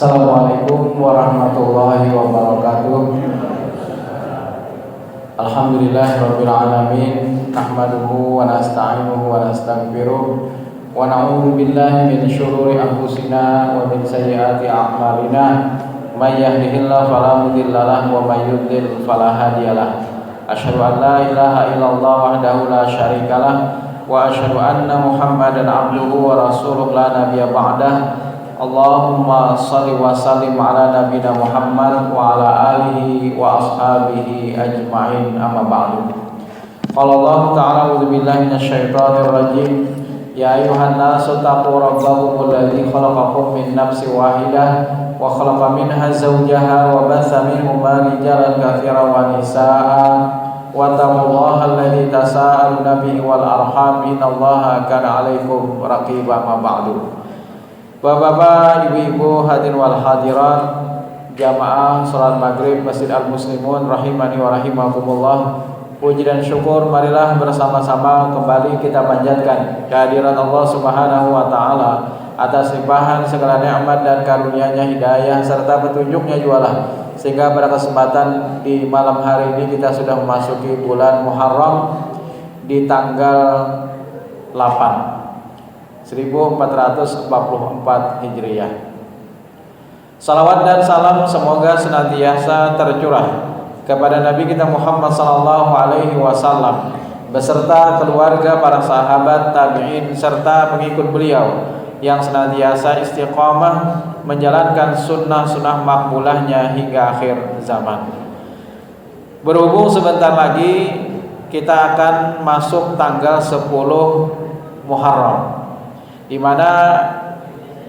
Assalamualaikum warahmatullahi wabarakatuh. Alhamdulillahirabbil alamin, nahmaduhu wa nasta'inuhu wa nastaghfiruh wa na'udzu billahi min syururi anfusina wa min sayyiati a'malina. May yahdihillahu fala mudhillalah wa may yudlil fala hadiyalah. Asyhadu an la ilaha illallah wahdahu la syarikalah wa asyhadu anna Muhammadan abduhu wa rasuluh la nabiyya ba'dah. Allahumma salli wa sallim ala nabiyina Muhammad wa ala alihi wa ashabihi ajma'in, amma ba'du. Qala Allah ta'ala a'udzu billahi minasyaitonir rajim. Ya ayyuhan nasu taqu rabbakum alladzi khalaqakum min nafsin wahidah wa khalaqa minha zawjaha wa batha minhuma rijalan katsiran wa nisaa'a wattaqullaha alladzi tasaaluna bihi wal arham innallaha kana 'alaikum raqiba, amma ba'du. Bapak-bapak, ibu-ibu, hadirin wal hadirat, jamaah salat maghrib Masjid Al-Muslimun rahimani wa rahimakumullah. Puji dan syukur marilah bersama-sama kembali kita panjatkan kehadiran Allah Subhanahu wa taala atas limpahan segala nikmat dan karunia-Nya, hidayah serta petunjuknya jualah, sehingga pada kesempatan di malam hari ini kita sudah memasuki bulan Muharram di tanggal 8 1444 Hijriah. Salawat dan salam semoga senantiasa tercurah kepada Nabi kita Muhammad sallallahu alaihi wasallam beserta keluarga, para sahabat, tabi'in serta pengikut beliau yang senantiasa istiqamah menjalankan sunnah-sunnah makbulahnya hingga akhir zaman. Berhubung sebentar lagi kita akan masuk tanggal 10 Muharram, di mana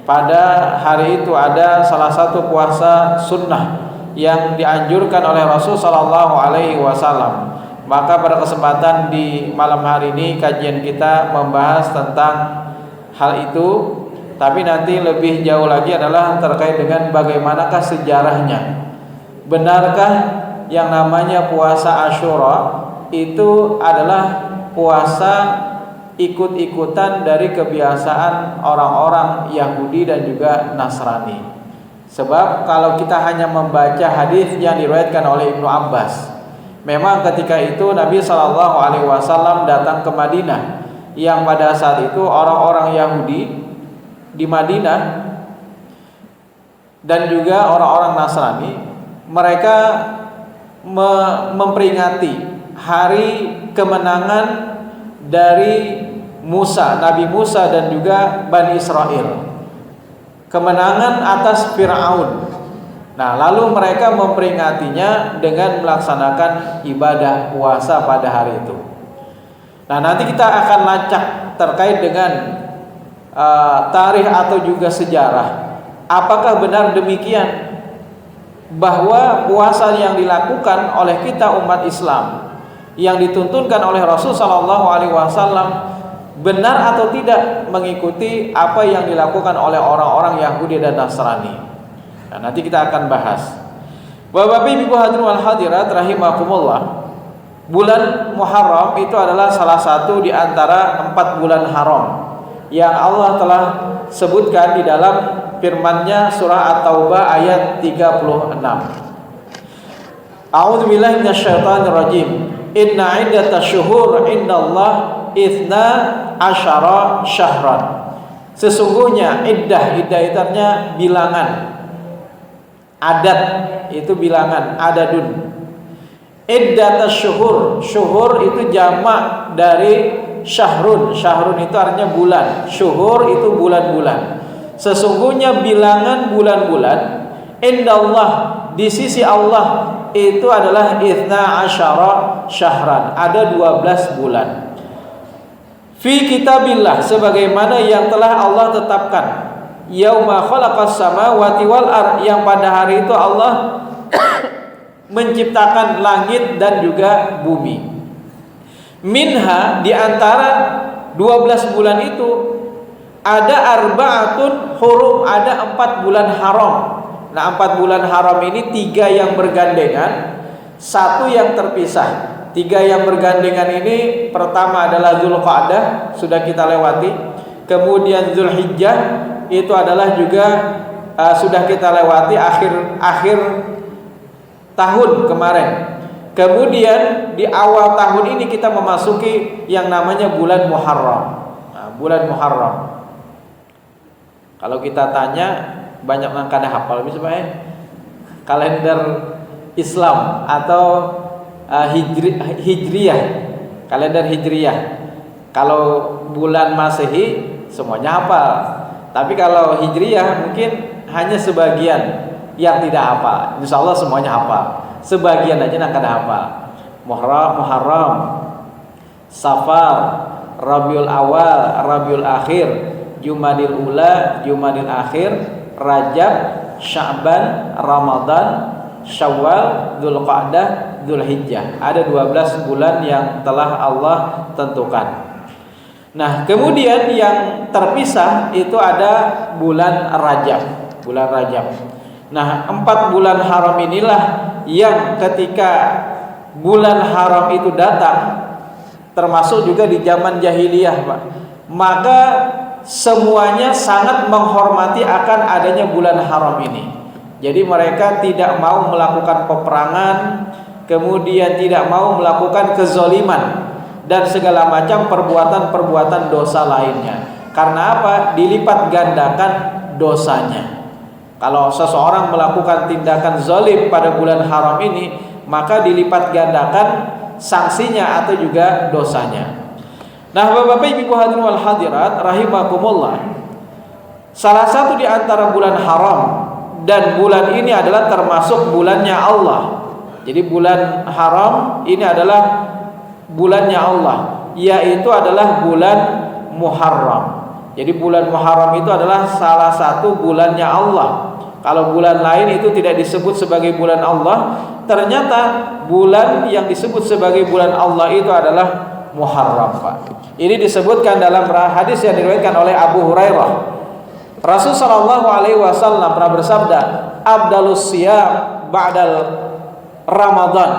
pada hari itu ada salah satu puasa sunnah yang dianjurkan oleh Rasul sallallahu alaihi wasallam. Maka pada kesempatan di malam hari ini kajian kita membahas tentang hal itu, tapi nanti lebih jauh lagi adalah terkait dengan bagaimanakah sejarahnya. Benarkah yang namanya puasa Asyura itu adalah puasa ikut-ikutan dari kebiasaan orang-orang Yahudi dan juga Nasrani? Sebab kalau kita hanya membaca hadis yang diriwayatkan oleh Ibnu Abbas, memang ketika itu Nabi Shallallahu Alaihi Wasallam datang ke Madinah, yang pada saat itu orang-orang Yahudi di Madinah dan juga orang-orang Nasrani, mereka memperingati hari kemenangan dari Musa, Nabi Musa dan juga Bani Israel, kemenangan atas Fir'aun. Nah, lalu mereka memperingatinya dengan melaksanakan ibadah puasa pada hari itu. Nah, nanti kita akan lacak terkait dengan tarikh atau juga sejarah. Apakah benar demikian bahwa puasa yang dilakukan oleh kita umat Islam yang dituntunkan oleh Rasul sallallahu alaihi wasallam benar atau tidak mengikuti apa yang dilakukan oleh orang-orang Yahudi dan Nasrani? Nah, nanti kita akan bahas. Bapak Ibu hadirin wal hadirat rahimakumullah, bulan Muharram itu adalah salah satu di antara 4 bulan haram yang Allah telah sebutkan di dalam firman-Nya surah At-Taubah ayat 36. A'udzubillahi minasyaitonir rajim. Inna iddatash syuhur indallah itsna asyara syahran. Sesungguhnya iddah itu artinya bilangan. Adat itu bilangan, adadun. Iddatash syuhur, syuhur itu jamak dari syahrun. Syahrun itu artinya bulan. Syuhur itu bulan-bulan. Sesungguhnya bilangan bulan-bulan indallah, di sisi Allah itu adalah itsna asyara syahran, ada 12 bulan. Fi kitabillah, sebagaimana yang telah Allah tetapkan. Yauma khalaqas samawati wal ard, yang pada hari itu Allah menciptakan langit dan juga bumi. Minha, di antara 12 bulan itu ada arba'atun hurum, ada 4 bulan haram. Nah, 4 bulan haram ini 3 yang bergandengan, 1 yang terpisah. 3 yang bergandengan ini pertama adalah Dzulqa'dah, sudah kita lewati. Kemudian Dzulhijjah itu adalah juga sudah kita lewati akhir tahun kemarin. Kemudian di awal tahun ini kita memasuki yang namanya bulan Muharram. Nah, bulan Muharram. Kalau kita tanya, banyak yang kada hafal misalnya kalender Islam atau Hijriyah, kalender Hijriyah. Kalau bulan Masehi semuanya hafal. Tapi kalau Hijriyah mungkin hanya sebagian yang tidak hafal. Insya Allah semuanya hafal. Sebagian aja yang kada hafal. Muharram, Safar, Rabiul Awal, Rabiul Akhir, Jumadil Ula, Jumadil Akhir, Rajab, Sya'ban, Ramadan, Syawal, Dzulqa'dah, Dzulhijjah. Ada 12 bulan yang telah Allah tentukan. Nah, kemudian yang terpisah itu ada bulan Rajab. Bulan Rajab. Nah, 4 bulan haram inilah yang ketika bulan haram itu datang, termasuk juga di zaman jahiliyah, Pak, maka semuanya sangat menghormati akan adanya bulan haram ini. Jadi mereka tidak mau melakukan peperangan, kemudian tidak mau melakukan kezoliman dan segala macam perbuatan-perbuatan dosa lainnya. Karena apa? Dilipat gandakan dosanya. Kalau seseorang melakukan tindakan zalim pada bulan haram ini, maka dilipat gandakan sanksinya atau juga dosanya. Nah, Bapak-bapak, Ibu hadirin wal hadirat rahimakumullah, salah satu di antara bulan haram, dan bulan ini adalah termasuk bulannya Allah. Jadi bulan haram ini adalah bulannya Allah, yaitu adalah bulan Muharram. Jadi bulan Muharram itu adalah salah satu bulannya Allah. Kalau bulan lain itu tidak disebut sebagai bulan Allah, ternyata bulan yang disebut sebagai bulan Allah itu adalah Muharram, Pak. Ini disebutkan dalam hadis yang diriwayatkan oleh Abu Hurairah. Rasul sallallahu alaihi wasallam pernah bersabda, "Abdalus siyam ba'dal Ramadan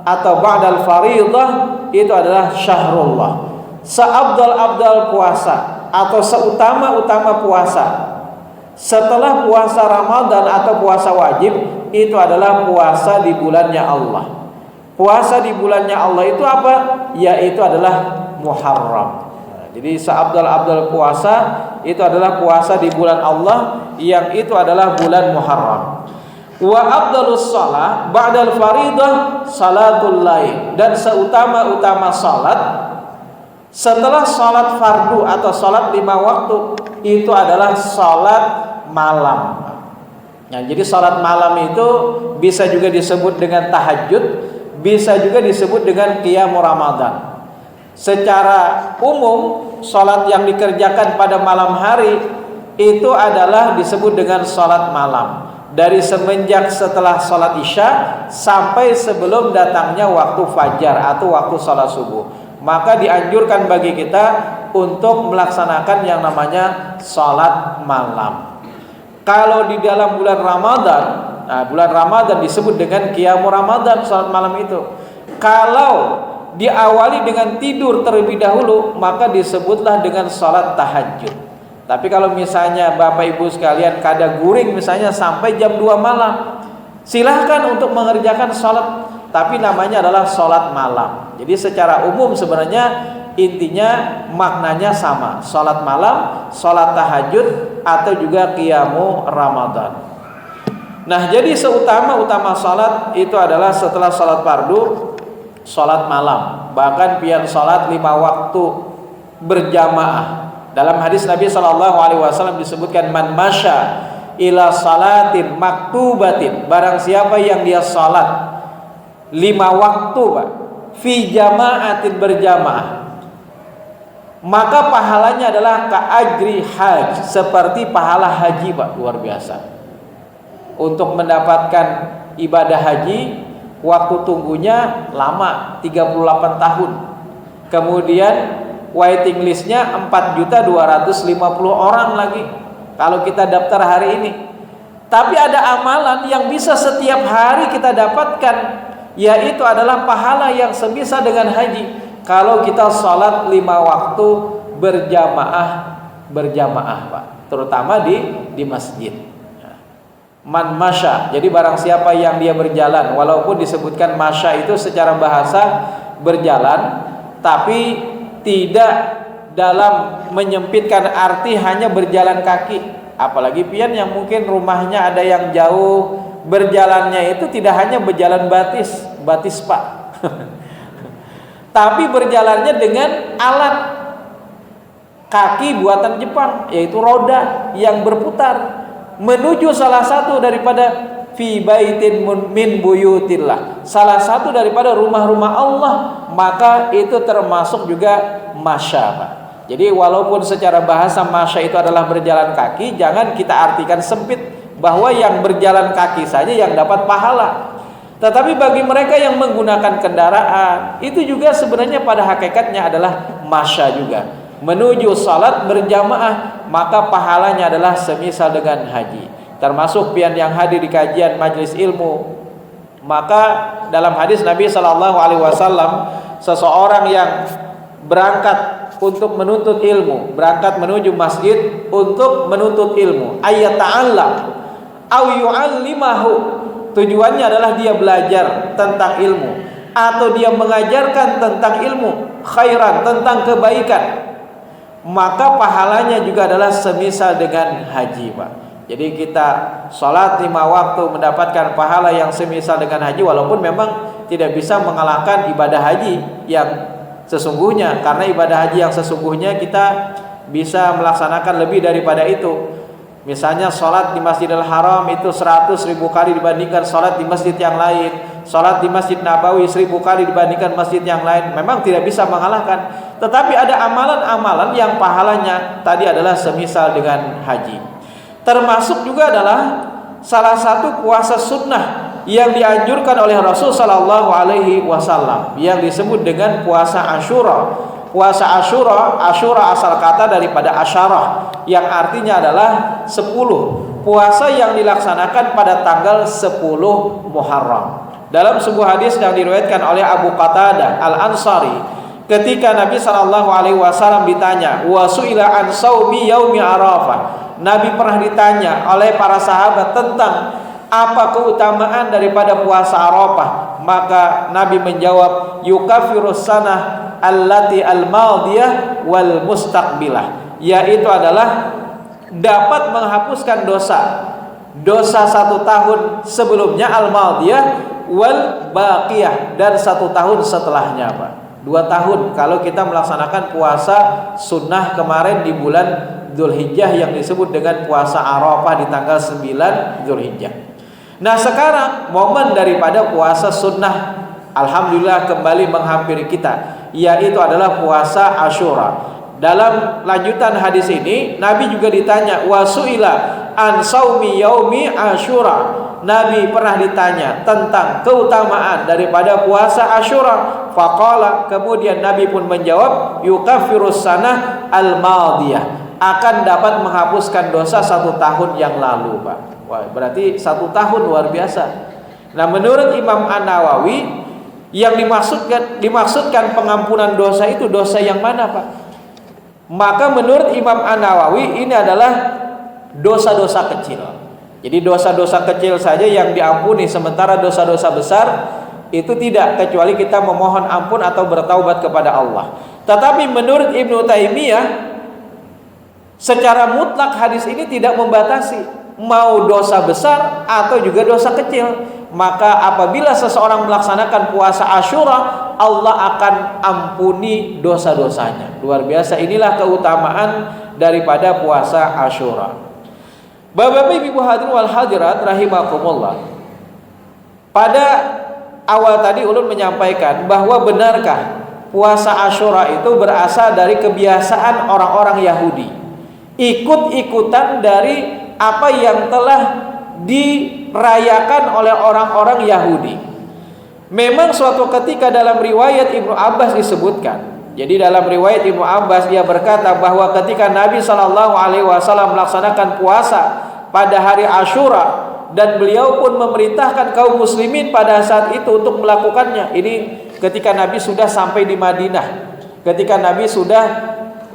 atau ba'dal fariidah itu adalah syahrullah." Seabdal-abdal puasa atau seutama-utama puasa setelah puasa Ramadan atau puasa wajib itu adalah puasa di bulannya Allah. Puasa di bulannya Allah itu apa? Yaitu adalah Muharram. Jadi seabdal-abdal puasa itu adalah puasa di bulan Allah, yang itu adalah bulan Muharram. Wa afdalus shalah ba'dal faridah salatul lail, dan seutama-utama salat setelah salat fardu atau salat 5 waktu itu adalah salat malam. Nah, jadi salat malam itu bisa juga disebut dengan tahajud, bisa juga disebut dengan qiyamul Ramadan. Secara umum salat yang dikerjakan pada malam hari itu adalah disebut dengan salat malam, dari semenjak setelah salat Isya sampai sebelum datangnya waktu fajar atau waktu salat subuh. Maka dianjurkan bagi kita untuk melaksanakan yang namanya salat malam. Kalau di dalam bulan Ramadan, nah bulan Ramadan disebut dengan qiyamul Ramadan, salat malam itu. Kalau diawali dengan tidur terlebih dahulu, maka disebutlah dengan salat tahajud. Tapi kalau misalnya Bapak Ibu sekalian kada guring misalnya sampai jam 2 malam, silahkan untuk mengerjakan salat, tapi namanya adalah salat malam. Jadi secara umum sebenarnya intinya maknanya sama, salat malam, salat tahajud, atau juga qiyamul Ramadan. Nah, jadi seutama-utama salat itu adalah setelah salat fardu, salat malam. Bahkan pian salat 5 waktu berjamaah. Dalam hadis Nabi SAW disebutkan, man masya ila salatin maktubatin, barang siapa yang dia salat 5 waktu, Pak, fi jama'atin, berjamaah, maka pahalanya adalah ka'ajri haj, seperti pahala haji, Pak. Luar biasa. Untuk mendapatkan ibadah haji, waktu tunggunya lama, 38 tahun. Kemudian waiting listnya 4.250.000 orang lagi kalau kita daftar hari ini. Tapi ada amalan yang bisa setiap hari kita dapatkan, yaitu adalah pahala yang semisal dengan haji kalau kita sholat 5 waktu berjamaah, Pak, terutama di masjid. Man masya. Jadi barang siapa yang dia berjalan, walaupun disebutkan masya itu secara bahasa berjalan, tapi tidak dalam menyempitkan arti hanya berjalan kaki. Apalagi pian yang mungkin rumahnya ada yang jauh, berjalannya itu tidak hanya berjalan batis pak, tapi berjalannya dengan alat kaki buatan Jepang, yaitu roda yang berputar menuju salah satu daripada fi baitin min buyutillah, salah satu daripada rumah-rumah Allah, maka itu termasuk juga masya pak. Jadi walaupun secara bahasa masya itu adalah berjalan kaki, jangan kita artikan sempit bahwa yang berjalan kaki saja yang dapat pahala. Tetapi bagi mereka yang menggunakan kendaraan, itu juga sebenarnya pada hakikatnya adalah masya juga. Menuju salat berjamaah, maka pahalanya adalah semisal dengan haji. Termasuk pian yang hadir di kajian majelis ilmu. Maka dalam hadis Nabi SAW, seseorang yang berangkat untuk menuntut ilmu, berangkat menuju masjid untuk menuntut ilmu, ayat ta'allam au yu'allimahu, tujuannya adalah dia belajar tentang ilmu atau dia mengajarkan tentang ilmu, khairan, tentang kebaikan, maka pahalanya juga adalah semisal dengan haji pak. Jadi kita sholat 5 waktu mendapatkan pahala yang semisal dengan haji, walaupun memang tidak bisa mengalahkan ibadah haji yang sesungguhnya, karena ibadah haji yang sesungguhnya kita bisa melaksanakan lebih daripada itu. Misalnya sholat di Masjidil Haram itu 100.000 kali dibandingkan sholat di masjid yang lain. Sholat di Masjid Nabawi 1000 kali dibandingkan masjid yang lain. Memang tidak bisa mengalahkan. Tetapi ada amalan-amalan yang pahalanya tadi adalah semisal dengan haji. Termasuk juga adalah salah satu puasa sunnah yang dianjurkan oleh Rasul Sallallahu Alaihi Wasallam, yang disebut dengan puasa Asyura. Puasa Asyura asal kata daripada asyarah, yang artinya adalah 10. Puasa yang dilaksanakan pada tanggal 10 Muharram. Dalam sebuah hadis yang diriwayatkan oleh Abu Qatadah Al-Ansari, ketika Nabi Sallallahu Alaihi Wasallam ditanya, wa su'ila an saumi yaumi Arafah, Nabi pernah ditanya oleh para sahabat tentang apa keutamaan daripada puasa Arafah, maka Nabi menjawab, yukafirus sanah allati al-madiyah wal mustaqbilah, yaitu adalah dapat menghapuskan dosa 1 tahun sebelumnya al-madiyah wal baqiyah, dan 1 tahun setelahnya pak. 2 tahun kalau kita melaksanakan puasa sunnah kemarin di bulan Dzulhijjah yang disebut dengan puasa Arafah di tanggal 9 Dzulhijjah. Nah sekarang momen daripada puasa sunnah alhamdulillah kembali menghampiri kita, yaitu adalah puasa Asyura. Dalam lanjutan hadis ini Nabi juga ditanya, wasu'ila an saumi yaumi Asyura, Nabi pernah ditanya tentang keutamaan daripada puasa Asyura. Faqala, kemudian Nabi pun menjawab, yukafirus sanah al-madiyah, akan dapat menghapuskan dosa 1 tahun yang lalu pak. Wah, berarti 1 tahun luar biasa. Nah menurut Imam An-Nawawi, yang dimaksudkan pengampunan dosa itu dosa yang mana pak? Maka menurut Imam An-Nawawi ini adalah dosa-dosa kecil. Jadi dosa-dosa kecil saja yang diampuni, sementara dosa-dosa besar itu tidak, kecuali kita memohon ampun atau bertaubat kepada Allah. Tetapi menurut Ibnu Taimiyah, secara mutlak hadis ini tidak membatasi mau dosa besar atau juga dosa kecil. Maka apabila seseorang melaksanakan puasa Asyura, Allah akan ampuni dosa-dosanya. Luar biasa, inilah keutamaan daripada puasa Asyura. Bapak Ibu hadirin wal hadirat rahimakumullah. Pada awal tadi ulun menyampaikan bahwa benarkah puasa Asyura itu berasal dari kebiasaan orang-orang Yahudi, ikut-ikutan dari apa yang telah dirayakan oleh orang-orang Yahudi. Memang suatu ketika dalam riwayat Ibnu Abbas disebutkan. Jadi dalam riwayat Ibnu Abbas dia berkata bahwa ketika Nabi SAW melaksanakan puasa pada hari Asyura, dan beliau pun memerintahkan kaum muslimin pada saat itu untuk melakukannya. Ini ketika Nabi sudah sampai di Madinah, ketika Nabi sudah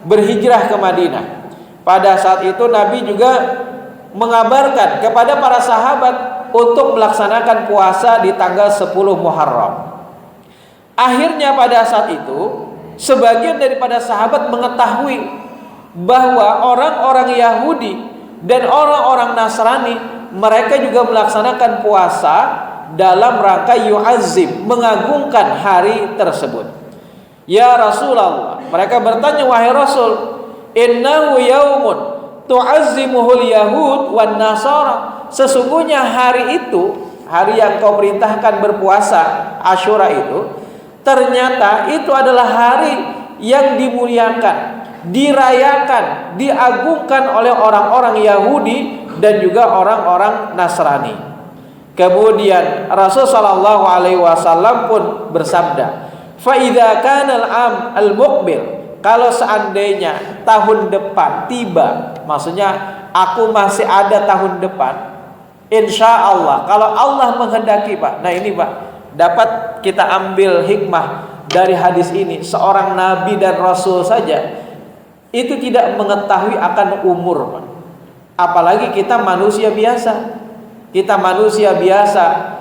berhijrah ke Madinah. Pada saat itu Nabi juga mengabarkan kepada para sahabat untuk melaksanakan puasa di tanggal 10 Muharram. Akhirnya pada saat itu sebagian daripada sahabat mengetahui bahwa orang-orang Yahudi dan orang-orang Nasrani mereka juga melaksanakan puasa dalam rangka yu'azzim, mengagungkan hari tersebut. Ya Rasulullah, mereka bertanya, wahai Rasul, innahu yaumun tu'azzimuhul yahud wan nasara. Sesungguhnya hari itu, hari yang kau perintahkan berpuasa Asyura itu, ternyata itu adalah hari yang dimuliakan, dirayakan, diagungkan oleh orang-orang Yahudi dan juga orang-orang Nasrani. Kemudian Rasul sallallahu alaihi wasallam pun bersabda, fa idza kana al-am al-muqbil, kalau seandainya tahun depan tiba, maksudnya aku masih ada tahun depan, insya Allah, kalau Allah menghendaki Pak. Nah ini Pak, dapat kita ambil hikmah dari hadis ini. Seorang nabi dan rasul saja itu tidak mengetahui akan umur Pak. Apalagi kita manusia biasa. Kita manusia biasa.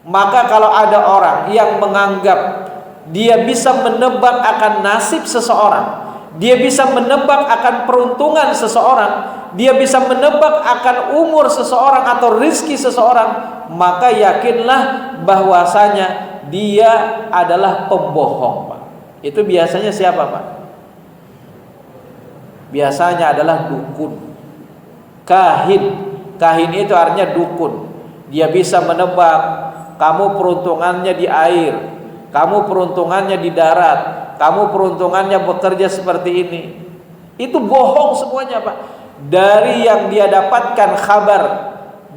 Maka kalau ada orang yang menganggap dia bisa menebak akan nasib seseorang, dia bisa menebak akan peruntungan seseorang, dia bisa menebak akan umur seseorang atau rizki seseorang, maka yakinlah bahwasanya dia adalah pembohong Pak. Itu biasanya siapa Pak? Biasanya adalah dukun, kahin. Kahin itu artinya dukun. Dia bisa menebak kamu peruntungannya di air, kamu peruntungannya di darat, kamu peruntungannya bekerja seperti ini. Itu bohong semuanya Pak. Dari yang dia dapatkan kabar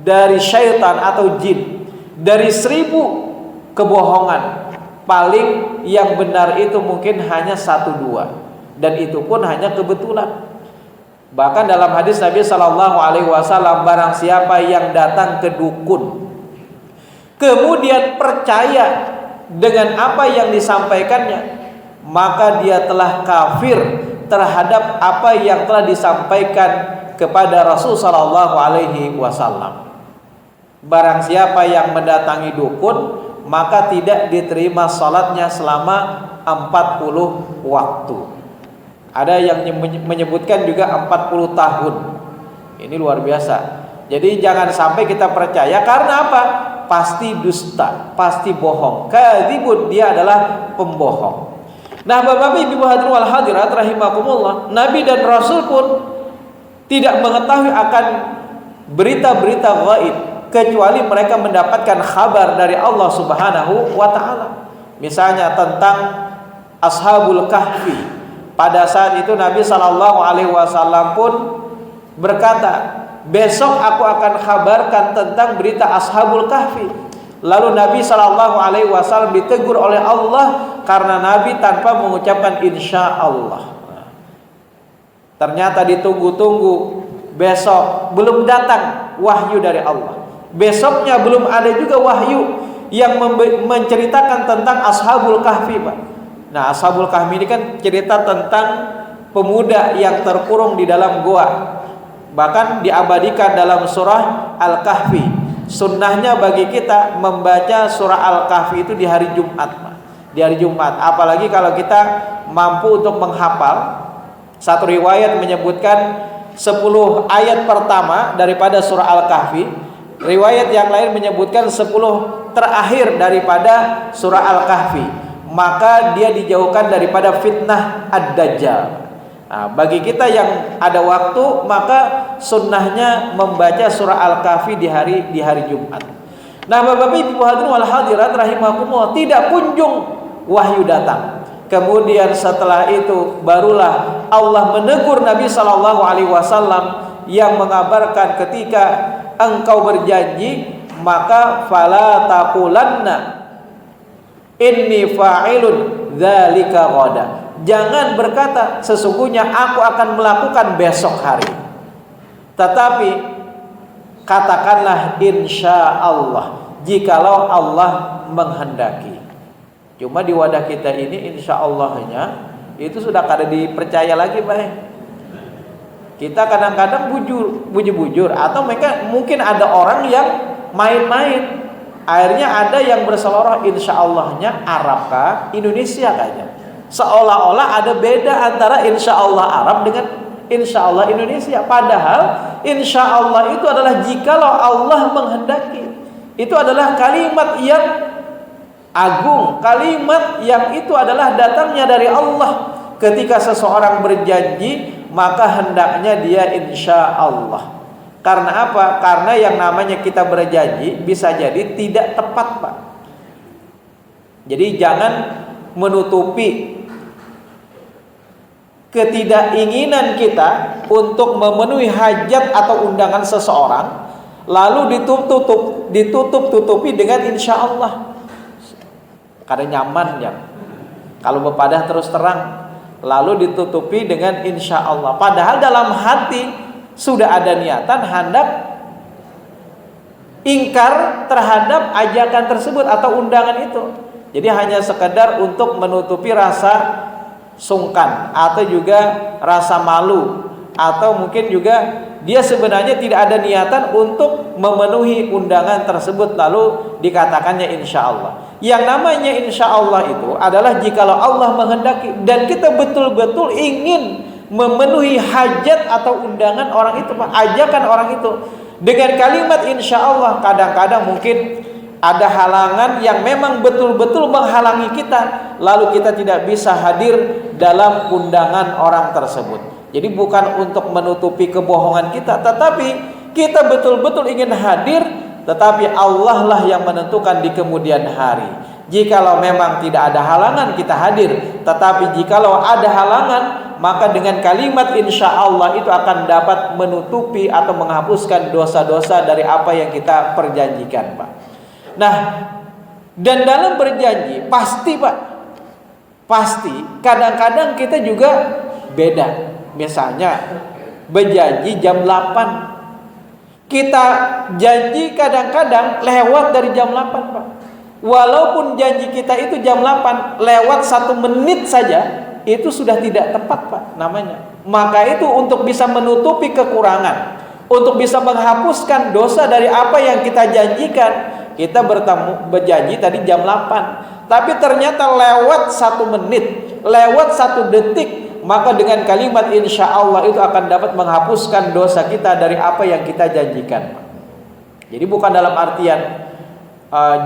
dari syaitan atau jin, dari 1000 kebohongan, paling yang benar itu mungkin hanya 1-2, dan itu pun hanya kebetulan. Bahkan dalam hadis Nabi Shallallahu Alaihi Wasallam, barang siapa yang datang ke dukun kemudian percaya dengan apa yang disampaikannya, maka dia telah kafir terhadap apa yang telah disampaikan kepada Rasul Shallallahu Alaihi Wasallam. Barang siapa yang mendatangi dukun, maka tidak diterima salatnya selama 40 waktu. Ada yang menyebutkan juga 40 tahun. Ini luar biasa. Jadi jangan sampai kita percaya, karena apa? Pasti dusta, pasti bohong. Kadzibun, dia adalah pembohong. Nah, Bapak Ibu hadirin wal hadirat rahimakumullah, Nabi dan Rasul pun tidak mengetahui akan berita-berita gaib kecuali mereka mendapatkan kabar dari Allah Subhanahu wa taala. Misalnya tentang Ashabul Kahfi. Pada saat itu Nabi Shallallahu Alaihi Wasallam pun berkata, besok aku akan kabarkan tentang berita Ashabul Kahfi. Lalu Nabi Shallallahu Alaihi Wasallam ditegur oleh Allah karena Nabi tanpa mengucapkan insya Allah. Ternyata ditunggu-tunggu, besok belum datang wahyu dari Allah. Besoknya belum ada juga wahyu yang menceritakan tentang Ashabul Kahfi Pak. Nah, Ashabul Kahfi ini kan cerita tentang pemuda yang terkurung di dalam gua. Bahkan diabadikan dalam surah Al-Kahfi. Sunnahnya bagi kita membaca surah Al-Kahfi itu di hari Jumat, di hari Jumat. Apalagi kalau kita mampu untuk menghafal. Satu riwayat menyebutkan 10 ayat pertama daripada surah Al-Kahfi. Riwayat yang lain menyebutkan 10 terakhir daripada surah Al-Kahfi. Maka dia dijauhkan daripada fitnah ad-dajjal. Nah, bagi kita yang ada waktu, maka sunnahnya membaca surah Al-Kahfi di hari Jumat. Nah, Bapak Ibu hadirin wal hadirat rahimakumullah, tidak kunjung wahyu datang. Kemudian setelah itu barulah Allah menegur Nabi Shallallahu Alaihi Wasallam yang mengabarkan, ketika engkau berjanji, maka fala taqulanna inni fa'ilun dzalika ghadan. Jangan berkata sesungguhnya aku akan melakukan besok hari. Tetapi katakanlah insya Allah, jikalau Allah menghendaki. Cuma di wadah kita ini insya Allahnya itu sudah kada dipercaya lagi Pak. Kita kadang-kadang bujur atau mereka mungkin ada orang yang main-main. Akhirnya ada yang berseloroh, insya Allahnya Arab kah, Indonesia kayaknya. Seolah-olah ada beda antara insya Allah Arab dengan insya Allah Indonesia. Padahal insya Allah itu adalah jikalau Allah menghendaki. Itu adalah kalimat yang agung, kalimat yang itu adalah datangnya dari Allah. Ketika seseorang berjanji, maka hendaknya dia insya Allah. Karena apa? Karena yang namanya kita berjanji bisa jadi tidak tepat, Pak. Jadi jangan menutupi ketidakinginan kita untuk memenuhi hajat atau undangan seseorang, lalu ditutup-tutupi dengan insya Allah. Karena nyaman ya. Kalau bepadah terus terang, lalu ditutupi dengan insya Allah. Padahal dalam hati sudah ada niatan hendak ingkar terhadap ajakan tersebut atau undangan itu. Jadi hanya sekedar untuk menutupi rasa sungkan atau juga rasa malu, atau mungkin juga dia sebenarnya tidak ada niatan untuk memenuhi undangan tersebut, lalu dikatakannya insya Allah. Yang namanya insya Allah itu adalah jikalau Allah menghendaki dan kita betul-betul ingin memenuhi hajat atau undangan orang itu, ajakan orang itu dengan kalimat insya Allah. Kadang-kadang mungkin ada halangan yang memang betul-betul menghalangi kita, lalu kita tidak bisa hadir dalam undangan orang tersebut. Jadi bukan untuk menutupi kebohongan kita, tetapi kita betul-betul ingin hadir, tetapi Allah lah yang menentukan di kemudian hari. Jikalau memang tidak ada halangan kita hadir, tetapi jikalau ada halangan, maka dengan kalimat insya Allah itu akan dapat menutupi atau menghapuskan dosa-dosa dari apa yang kita perjanjikan, Pak. Nah, dan dalam berjanji pasti, Pak, pasti kadang-kadang kita juga beda. Misalnya berjanji jam 8, kita janji kadang-kadang lewat dari jam 8, Pak. Walaupun janji kita itu jam 8, lewat 1 menit saja itu sudah tidak tepat, Pak, namanya. Maka itu untuk bisa menutupi kekurangan, untuk bisa menghapuskan dosa dari apa yang kita janjikan, kita berjanji tadi jam 8, tapi ternyata lewat 1 menit, lewat 1 detik, maka dengan kalimat insya Allah itu akan dapat menghapuskan dosa kita dari apa yang kita janjikan. Jadi bukan dalam artian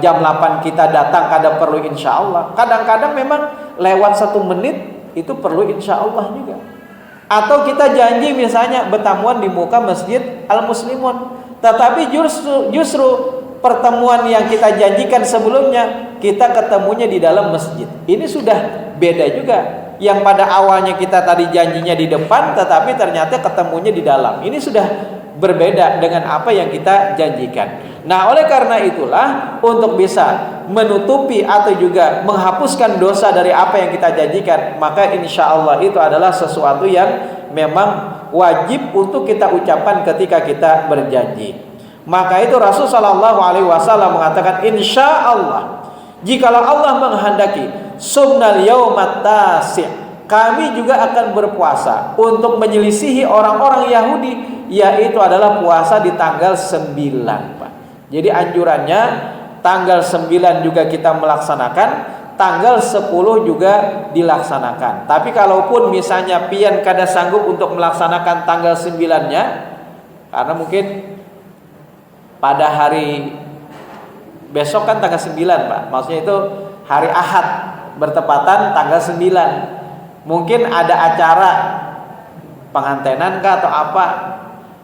jam 8 kita datang kadang perlu insya Allah. Kadang-kadang memang lewat 1 menit itu perlu insya Allah juga. Atau kita janji misalnya bertamuan di muka Masjid Al-Muslimun, tetapi justru pertemuan yang kita janjikan sebelumnya kita ketemunya di dalam masjid. Ini sudah beda juga. Yang pada awalnya kita tadi janjinya di depan, tetapi ternyata ketemunya di dalam. Ini sudah berbeda dengan apa yang kita janjikan. Nah, oleh karena itulah untuk bisa menutupi atau juga menghapuskan dosa dari apa yang kita janjikan, maka insya Allah itu adalah sesuatu yang memang wajib untuk kita ucapkan ketika kita berjanji. Maka itu Rasul Shallallahu Alaihi Wasallam mengatakan insya Allah, jikalau Allah menghendaki, sumnal yaumat tasi', kami juga akan berpuasa untuk menyelisihi orang-orang Yahudi, yaitu adalah puasa di tanggal 9, Pak. Jadi anjurannya tanggal 9 juga kita melaksanakan, tanggal 10 juga dilaksanakan. Tapi kalaupun misalnya pian kada sanggup untuk melaksanakan tanggal 9-nya, karena mungkin pada hari besok kan tanggal 9, Pak. Maksudnya itu hari Ahad bertepatan tanggal 9. Mungkin ada acara pengantenan kah atau apa,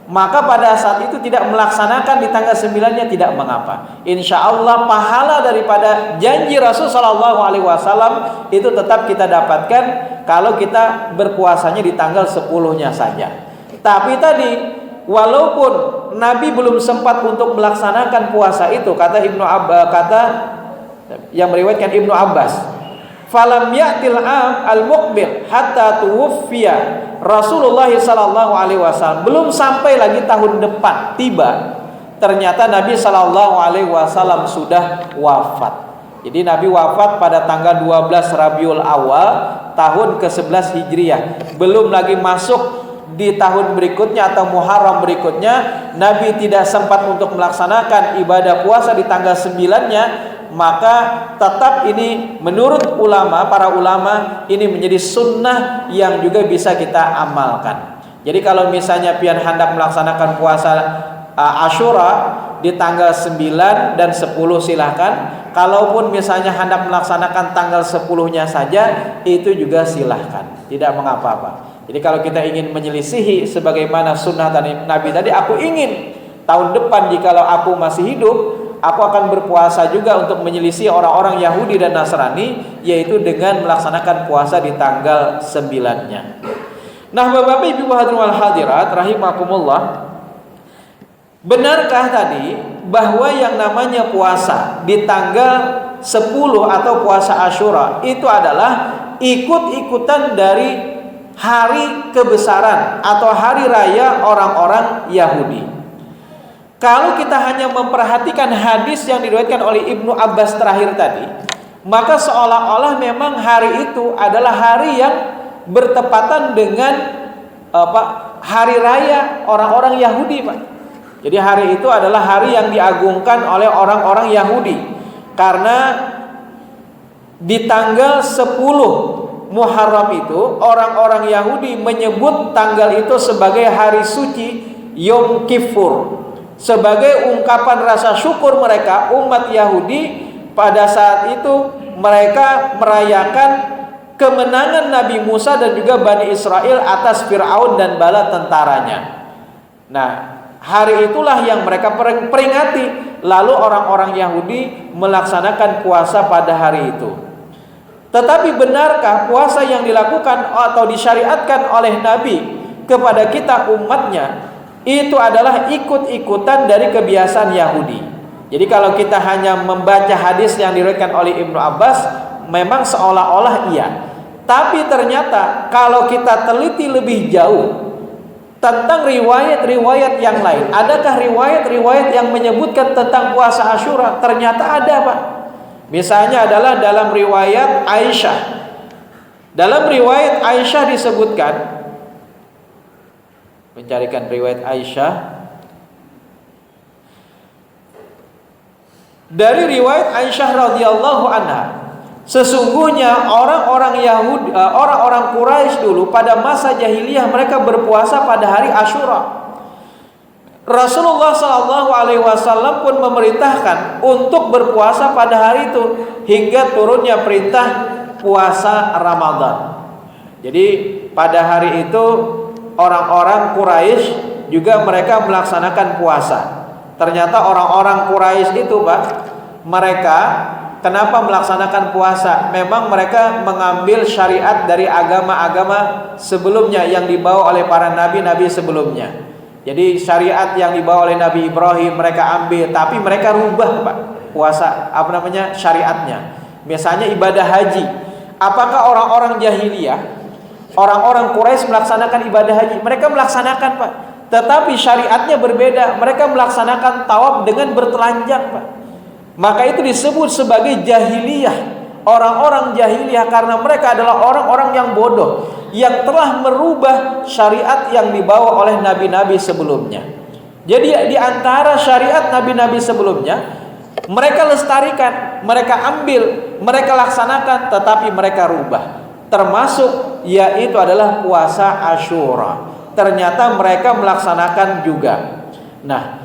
maka pada saat itu tidak melaksanakan di tanggal 9-nya tidak mengapa. Insya Allah pahala daripada janji Rasul Shallallahu Alaihi Wasallam itu tetap kita dapatkan kalau kita berpuasanya di tanggal 10-nya saja. Tapi tadi walaupun Nabi belum sempat untuk melaksanakan puasa itu, kata yang meriwayatkan Ibnu Abbas, falam ya'til am al-muqbil hatta tuwfiya Rasulullah sallallahu alaihi wasallam, belum sampai lagi tahun depan tiba, ternyata Nabi sallallahu alaihi wasallam sudah wafat. Jadi Nabi wafat pada tanggal 12 Rabiul Awal tahun ke-11 Hijriah, belum lagi masuk di tahun berikutnya atau Muharram berikutnya Nabi tidak sempat untuk melaksanakan ibadah puasa di tanggal 9-nya, maka tetap ini menurut ulama, para ulama, ini menjadi sunnah yang juga bisa kita amalkan. Jadi kalau misalnya pian hendak melaksanakan puasa Asyura di tanggal 9 dan 10 silahkan. Kalaupun misalnya hendak melaksanakan tanggal 10-nya saja, itu juga silahkan, tidak mengapa-apa. Jadi kalau kita ingin menyelisihi sebagaimana sunnah Nabi tadi, aku ingin tahun depan jikalau aku masih hidup, aku akan berpuasa juga untuk menyelisih orang-orang Yahudi dan Nasrani, yaitu dengan melaksanakan puasa di tanggal 9-nya. Nah, Bapak Ibu hadirin wal hadirat rahimakumullah, benarkah tadi bahwa yang namanya puasa di tanggal 10 atau puasa Asyura itu adalah ikut-ikutan dari hari kebesaran atau hari raya orang-orang Yahudi? Kalau kita hanya memperhatikan hadis yang diriwayatkan oleh Ibnu Abbas terakhir tadi, maka seolah-olah memang hari itu adalah hari yang bertepatan dengan hari raya orang-orang Yahudi, Pak. Jadi hari itu adalah hari yang diagungkan oleh orang-orang Yahudi, karena di tanggal 10 Muharram itu orang-orang Yahudi menyebut tanggal itu sebagai hari suci Yom Kippur, sebagai ungkapan rasa syukur mereka umat Yahudi. Pada saat itu mereka merayakan kemenangan Nabi Musa dan juga Bani Israel atas Fir'aun dan bala tentaranya. Nah, hari itulah yang mereka peringati. Lalu orang-orang Yahudi melaksanakan puasa pada hari itu. Tetapi benarkah puasa yang dilakukan atau disyariatkan oleh Nabi kepada kita umatnya itu adalah ikut-ikutan dari kebiasaan Yahudi? Jadi kalau kita hanya membaca hadis yang diriwayatkan oleh Ibnu Abbas, memang seolah-olah iya. Tapi ternyata kalau kita teliti lebih jauh tentang riwayat-riwayat yang lain, adakah riwayat-riwayat yang menyebutkan tentang puasa Asyura? Ternyata ada, Pak. Misalnya adalah dalam riwayat Aisyah. Dalam riwayat Aisyah disebutkan, mencarikan riwayat Aisyah. Dari riwayat Aisyah radhiyallahu anha, sesungguhnya orang-orang Yahudi, orang-orang Quraisy dulu pada masa jahiliyah mereka berpuasa pada hari Asyura. Rasulullah SAW pun memerintahkan untuk berpuasa pada hari itu hingga turunnya perintah puasa Ramadan. Jadi pada hari itu orang-orang Quraisy juga mereka melaksanakan puasa. Ternyata orang-orang Quraisy itu, Pak, mereka kenapa melaksanakan puasa? Memang mereka mengambil syariat dari agama-agama sebelumnya yang dibawa oleh para nabi-nabi sebelumnya. Jadi syariat yang dibawa oleh Nabi Ibrahim mereka ambil, tapi mereka rubah, Pak, puasa syariatnya. Misalnya ibadah haji. Apakah orang-orang jahiliyah, orang-orang Quraisy melaksanakan ibadah haji? Mereka melaksanakan, Pak. Tetapi syariatnya berbeda. Mereka melaksanakan tawaf dengan bertelanjang, Pak. Maka itu disebut sebagai jahiliyah. Orang-orang jahiliyah karena mereka adalah orang-orang yang bodoh, yang telah merubah syariat yang dibawa oleh nabi-nabi sebelumnya. Jadi di antara syariat nabi-nabi sebelumnya, mereka lestarikan, mereka ambil, mereka laksanakan, tetapi mereka rubah. Termasuk yaitu adalah puasa Asyura. Ternyata mereka melaksanakan juga. Nah,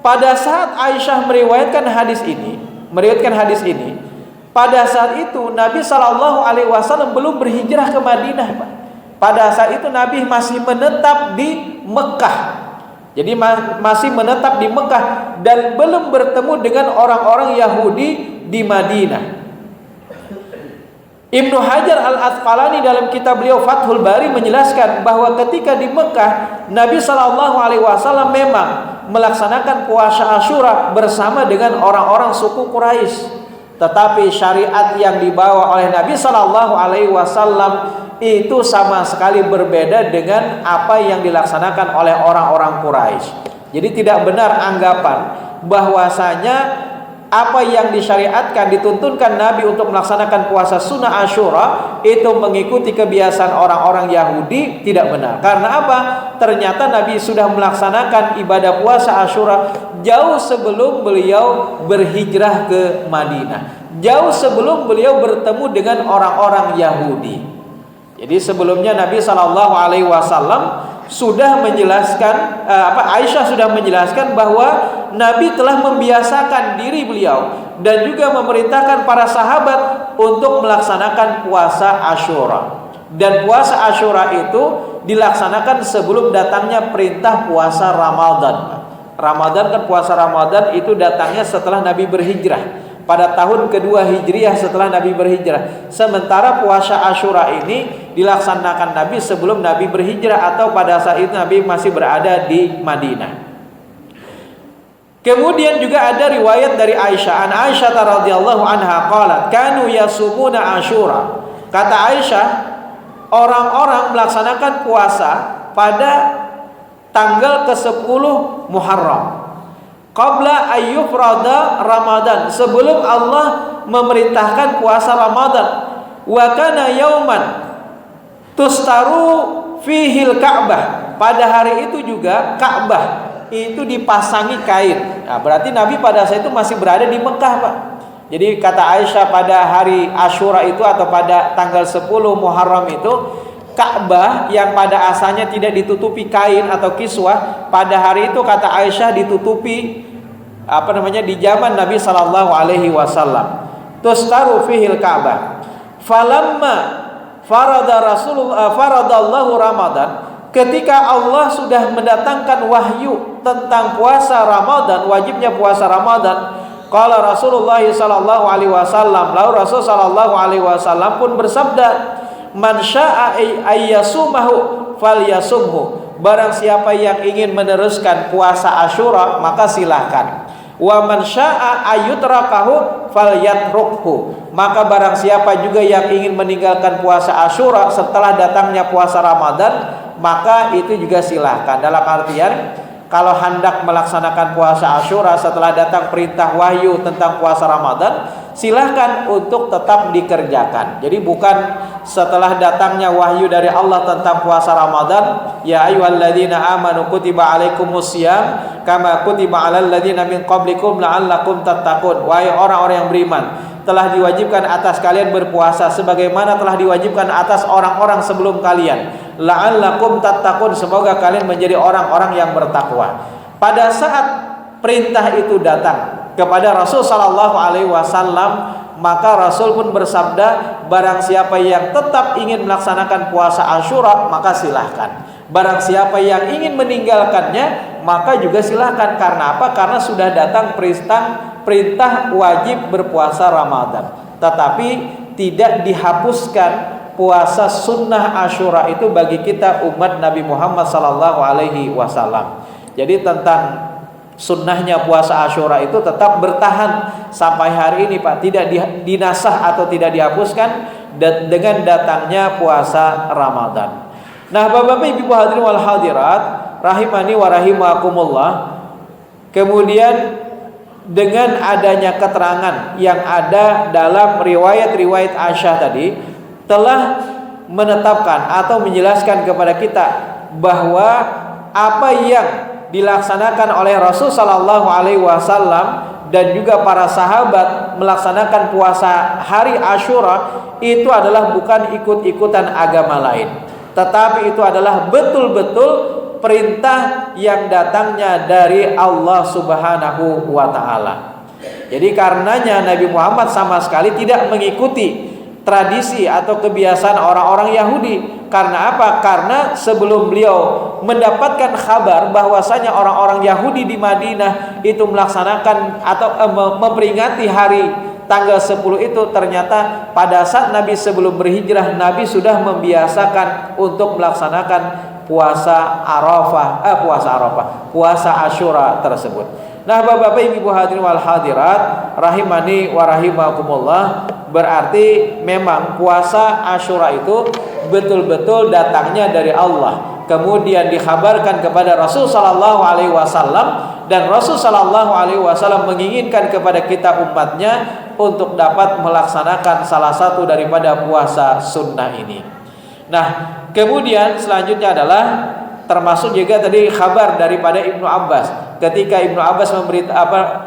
pada saat Aisyah meriwayatkan hadis ini, pada saat itu Nabi SAW belum berhijrah ke Madinah, Pak. Pada saat itu Nabi masih menetap di Mekah. Jadi masih menetap di Mekah dan belum bertemu dengan orang-orang Yahudi di Madinah. Ibnu Hajar Al-Asqalani dalam kitab beliau Fathul Bari menjelaskan bahwa ketika di Mekah Nabi SAW memang melaksanakan puasa Asyura bersama dengan orang-orang suku Quraisy. Tetapi syariat yang dibawa oleh Nabi SAW itu sama sekali berbeda dengan apa yang dilaksanakan oleh orang-orang Quraisy. Jadi tidak benar anggapan bahwasanya apa yang disyariatkan, dituntunkan Nabi untuk melaksanakan puasa sunnah Asyura itu mengikuti kebiasaan orang-orang Yahudi, tidak benar. Karena apa? Ternyata Nabi sudah melaksanakan ibadah puasa Asyura jauh sebelum beliau berhijrah ke Madinah, jauh sebelum beliau bertemu dengan orang-orang Yahudi. Jadi sebelumnya Nabi SAW sudah menjelaskan, Aisyah sudah menjelaskan bahwa Nabi telah membiasakan diri beliau dan juga memerintahkan para sahabat untuk melaksanakan puasa Asyura. Dan puasa Asyura itu dilaksanakan sebelum datangnya perintah puasa Ramadan. Ramadan kan, puasa Ramadan itu datangnya setelah Nabi berhijrah, pada tahun kedua Hijriah setelah Nabi berhijrah. Sementara puasa Asyura ini dilaksanakan Nabi sebelum Nabi berhijrah, atau pada saat itu Nabi masih berada di Madinah. Kemudian juga ada riwayat dari Aisyah, an Aisyah radhiyallahu anha qalat kanu yasumuna Asyura. Kata Aisyah, orang-orang melaksanakan puasa pada tanggal ke-10 Muharram, qabla ayyufrada Ramadan, sebelum Allah memerintahkan puasa Ramadan. Wa kana yauman tustaru fihil Ka'bah, pada hari itu juga Ka'bah itu dipasangi kain. Nah, berarti Nabi pada saat itu masih berada di Mekah, Pak. Jadi kata Aisyah, pada hari Asyura itu atau pada tanggal 10 Muharram itu Ka'bah yang pada asalnya tidak ditutupi kain atau kiswah, pada hari itu kata Aisyah ditutupi di zaman Nabi sallallahu alaihi wasallam. Tustaru fihil Ka'bah. Falamma faradallahu Ramadan, ketika Allah sudah mendatangkan wahyu tentang puasa Ramadan, wajibnya puasa Ramadan, qala Rasulullah sallallahu alaihi wasallam, lalu Rasul sallallahu alaihi wasallam pun bersabda, man syaa ayyasumahu falyasumhu, barang siapa yang ingin meneruskan puasa Asyura maka silahkan. Wa man syaa ayyutrakahu falyatrukhu, maka barang siapa juga yang ingin meninggalkan puasa Asyura setelah datangnya puasa Ramadan, maka itu juga silahkan. Dalam artian, kalau hendak melaksanakan puasa Asyura setelah datang perintah wahyu tentang puasa Ramadan, silahkan untuk tetap dikerjakan. Jadi bukan setelah datangnya wahyu dari Allah tentang puasa Ramadan, ya ayyuhalladzina amanu kutiba alaikumusiyam kama kutiba alal ladzina min qablikum la'allakum tattaqun. Wahai orang-orang yang beriman, telah diwajibkan atas kalian berpuasa sebagaimana telah diwajibkan atas orang-orang sebelum kalian. La'allakum tattaqun, semoga kalian menjadi orang-orang yang bertakwa. Pada saat perintah itu datang kepada Rasul sallallahu alaihi wasallam, maka Rasul pun bersabda, barang siapa yang tetap ingin melaksanakan puasa Asyura maka silahkan. Barang siapa yang ingin meninggalkannya maka juga silahkan. Karena apa? Karena sudah datang perintah wajib berpuasa Ramadan. Tetapi tidak dihapuskan puasa sunnah Asyura itu bagi kita umat Nabi Muhammad sallallahu alaihi wasallam. Jadi tentang sunnahnya puasa Asyura itu tetap bertahan sampai hari ini, Pak. Tidak dinasah atau tidak dihapuskan dengan datangnya puasa Ramadan. Nah, Bapak-bapak, Ibu hadirin wal hadirat rahimani wa rahimakumullah, kemudian dengan adanya keterangan yang ada dalam riwayat-riwayat Aisyah tadi telah menetapkan atau menjelaskan kepada kita bahwa apa yang dilaksanakan oleh Rasul sallallahu alaihi wasallam dan juga para sahabat melaksanakan puasa hari Asyura itu adalah bukan ikut-ikutan agama lain, tetapi itu adalah betul-betul perintah yang datangnya dari Allah Subhanahu wa taala. Jadi karenanya Nabi Muhammad sama sekali tidak mengikuti tradisi atau kebiasaan orang-orang Yahudi. Karena apa? Karena sebelum beliau mendapatkan kabar bahwasanya orang-orang Yahudi di Madinah itu melaksanakan atau memperingati hari tanggal 10 itu, ternyata pada saat Nabi sebelum berhijrah, Nabi sudah membiasakan untuk melaksanakan puasa Asyura tersebut. Nah, Bapak-bapak, Ibu hadirin wal hadirat rahimani wa rahimakumullah, berarti memang puasa Asyura itu betul-betul datangnya dari Allah. Kemudian dikhabarkan kepada Rasul sallallahu alaihi wasallam dan Rasul sallallahu alaihi wasallam menginginkan kepada kita umatnya untuk dapat melaksanakan salah satu daripada puasa sunnah ini. Nah, kemudian selanjutnya adalah termasuk juga tadi kabar daripada Ibnu Abbas. Ketika Ibnu Abbas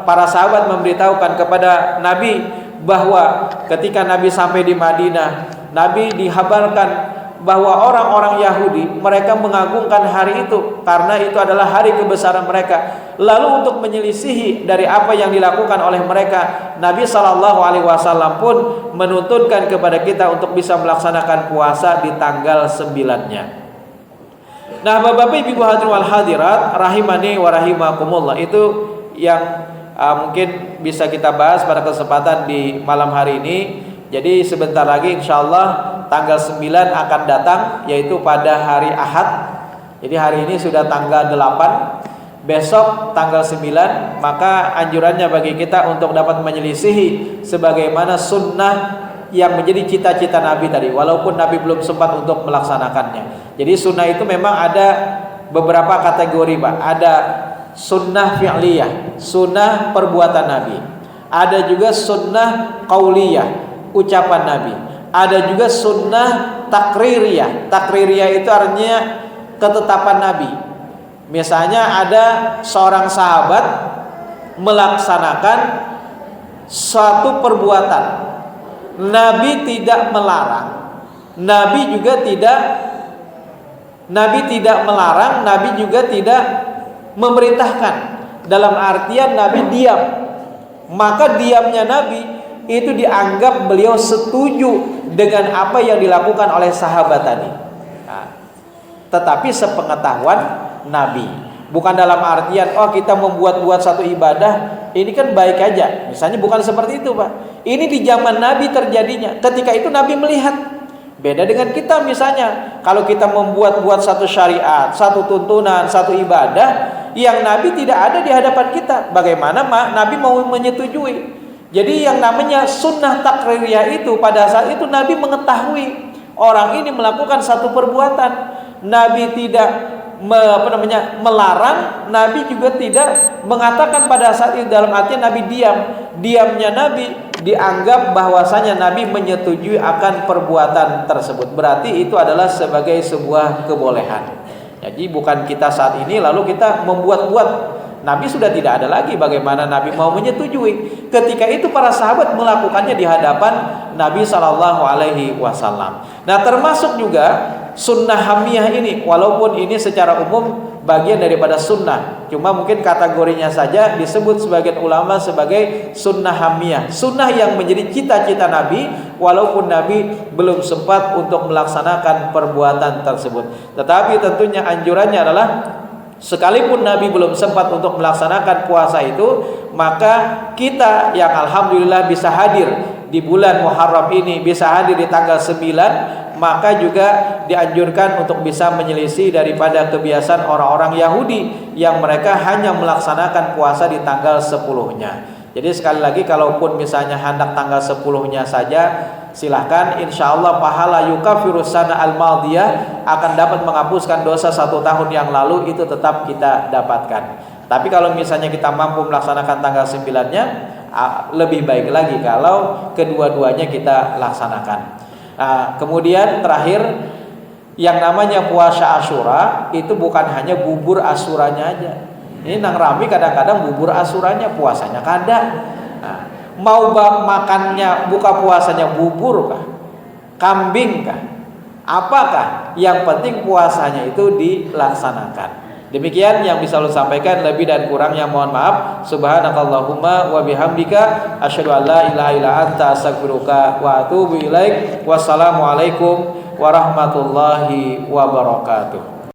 para sahabat memberitahukan kepada Nabi bahwa ketika Nabi sampai di Madinah, Nabi dihabarkan bahwa orang-orang Yahudi mereka mengagungkan hari itu karena itu adalah hari kebesaran mereka. Lalu untuk menyelisihi dari apa yang dilakukan oleh mereka, Nabi SAW pun menuntunkan kepada kita untuk bisa melaksanakan puasa di tanggal 9-nya. Nah, Bapak Ibu hadirin wal hadirat rahimani wa rahimakumullah, itu yang mungkin bisa kita bahas pada kesempatan di malam hari ini. Jadi sebentar lagi insyaallah tanggal 9 akan datang, yaitu pada hari Ahad. Jadi hari ini sudah tanggal 8, besok tanggal 9, maka anjurannya bagi kita untuk dapat menyelisihi sebagaimana sunnah yang menjadi cita-cita Nabi tadi, walaupun Nabi belum sempat untuk melaksanakannya. Jadi sunnah itu memang ada beberapa kategori, Pak. Ada sunnah fi'liyah, sunnah perbuatan Nabi. Ada juga sunnah qauliyah, ucapan Nabi. Ada juga sunnah takririyah. Takririyah itu artinya ketetapan Nabi. Misalnya ada seorang sahabat melaksanakan suatu perbuatan, Nabi tidak melarang, Nabi tidak melarang, Nabi juga tidak memerintahkan. Dalam artian Nabi diam. Maka diamnya Nabi itu dianggap beliau setuju dengan apa yang dilakukan oleh sahabat tadi. Nah, tetapi sepengetahuan Nabi, bukan dalam artian kita membuat-buat satu ibadah ini kan baik aja. Misalnya bukan seperti itu, Pak. Ini di zaman Nabi terjadinya. Ketika itu Nabi melihat. Beda dengan kita misalnya, kalau kita membuat-buat satu syariat, satu tuntunan, satu ibadah yang Nabi tidak ada di hadapan kita, bagaimana Nabi mau menyetujui? Jadi yang namanya sunnah takririyah itu pada saat itu Nabi mengetahui orang ini melakukan satu perbuatan, Nabi tidak melarang, Nabi juga tidak mengatakan pada saat itu, dalam artian Nabi diam. Diamnya Nabi dianggap bahwasanya Nabi menyetujui akan perbuatan tersebut. Berarti itu adalah sebagai sebuah kebolehan. Jadi bukan kita saat ini lalu kita membuat-buat. Nabi sudah tidak ada lagi, bagaimana Nabi mau menyetujui? Ketika itu para sahabat melakukannya di hadapan Nabi SAW. Nah, termasuk juga sunnah hamiyah ini, walaupun ini secara umum bagian daripada sunnah, cuma mungkin kategorinya saja disebut sebagian ulama sebagai sunnah hamiyah, sunnah yang menjadi cita-cita Nabi walaupun Nabi belum sempat untuk melaksanakan perbuatan tersebut. Tetapi tentunya anjurannya adalah sekalipun Nabi belum sempat untuk melaksanakan puasa itu, maka kita yang alhamdulillah bisa hadir di bulan Muharram ini, bisa hadir di tanggal 9, maka juga dianjurkan untuk bisa menyelisih daripada kebiasaan orang-orang Yahudi yang mereka hanya melaksanakan puasa di tanggal 10-nya. Jadi sekali lagi, kalaupun misalnya hendak tanggal 10-nya saja, silahkan, insya Allah pahala yukafirus sana al-madiyah akan dapat menghapuskan dosa 1 tahun yang lalu, itu tetap kita dapatkan. Tapi kalau misalnya kita mampu melaksanakan tanggal 9-nya, lebih baik lagi kalau kedua-duanya kita laksanakan. Nah, kemudian terakhir, yang namanya puasa Asyura itu bukan hanya bubur Asyuranya aja. Ini nang rami kadang-kadang bubur Asyuranya, puasanya kada. Nah, mau makannya buka puasanya bubur kah? Kambing kah? Apakah? Yang penting puasanya itu dilaksanakan. Demikian yang bisa lu sampaikan, lebih dan kurangnya mohon maaf. Subhanakallahumma wa bihamdika asyhadu an la ilaha illa anta astaghfiruka wa atubu ilaik. Wassalamualaikum warahmatullahi wabarakatuh.